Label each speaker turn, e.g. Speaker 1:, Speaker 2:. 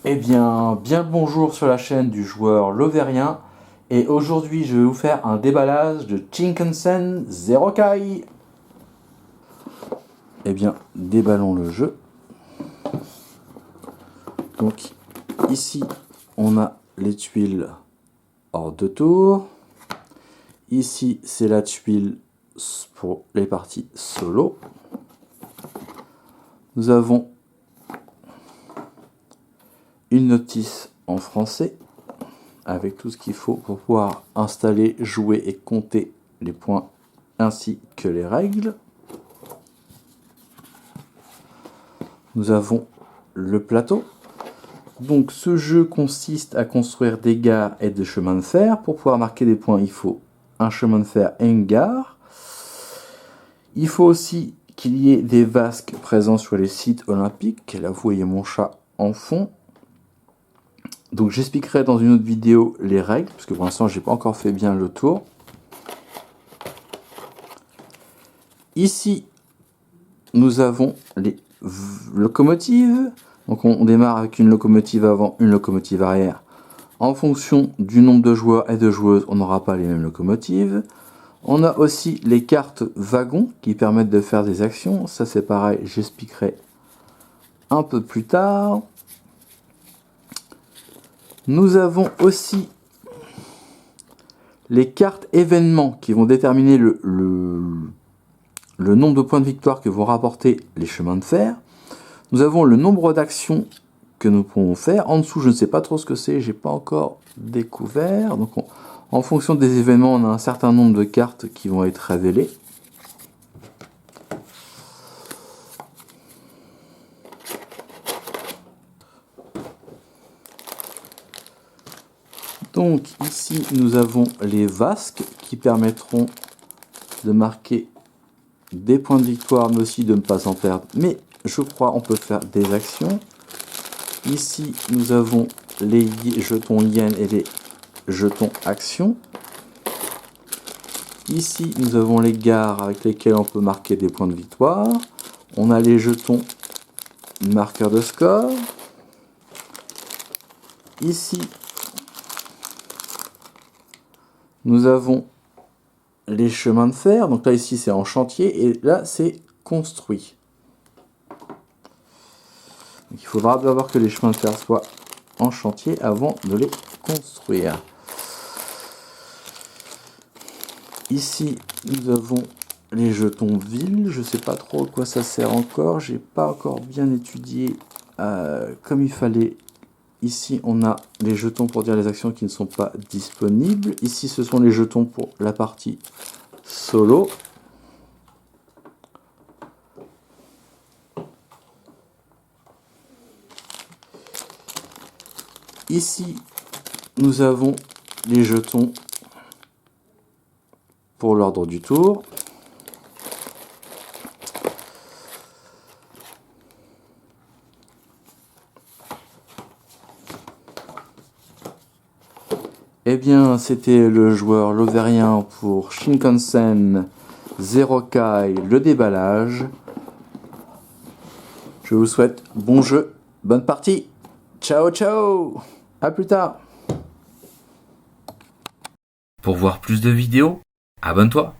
Speaker 1: Bien le bonjour sur la chaîne du joueur Loverien. Et aujourd'hui, je vais vous faire un déballage de Shinkansen Zero Kai. Déballons le jeu. Donc, ici, on a les tuiles hors de tour. Ici, c'est la tuile pour les parties solo. Nous avons une notice en français avec tout ce qu'il faut pour pouvoir installer, jouer et compter les points ainsi que les règles. Nous avons le plateau. Donc ce jeu consiste à construire des gares et des chemins de fer. Pour pouvoir marquer des points, il faut un chemin de fer et une gare. Il faut aussi qu'il y ait des vasques présents sur les sites olympiques. Là, vous voyez mon chat en fond. Donc j'expliquerai dans une autre vidéo les règles, parce que pour l'instant, j'ai pas encore fait bien le tour. Ici, nous avons les locomotives. Donc on démarre avec une locomotive avant, une locomotive arrière. En fonction du nombre de joueurs et de joueuses, on n'aura pas les mêmes locomotives. On a aussi les cartes wagons qui permettent de faire des actions. Ça c'est pareil, j'expliquerai un peu plus tard. Nous avons aussi les cartes événements qui vont déterminer le nombre de points de victoire que vont rapporter les chemins de fer. Nous avons le nombre d'actions que nous pouvons faire. En dessous, je ne sais pas trop ce que c'est, j'ai pas encore découvert. Donc, en fonction des événements, on a un certain nombre de cartes qui vont être révélées. Donc, ici, nous avons les vasques qui permettront de marquer des points de victoire, mais aussi de ne pas en perdre. Mais je crois on peut faire des actions. Ici, nous avons les jetons yen et les jetons actions. Ici, nous avons les gares avec lesquelles on peut marquer des points de victoire. On a les jetons marqueurs de score. Ici, nous avons les chemins de fer. Donc là, ici, c'est en chantier et là, c'est construit. Donc, il faudra d'abord que les chemins de fer soient en chantier avant de les construire. Ici, nous avons les jetons ville. Je ne sais pas trop à quoi ça sert encore. J'ai pas encore bien étudié comme il fallait. Ici, on a les jetons pour dire les actions qui ne sont pas disponibles. Ici, ce sont les jetons pour la partie solo. Ici, nous avons les jetons pour l'ordre du tour. C'était le joueur Loverien pour Shinkansen Zero Kai, le déballage. Je vous souhaite bon jeu, bonne partie. Ciao, ciao. À plus tard.
Speaker 2: Pour voir plus de vidéos, abonne-toi.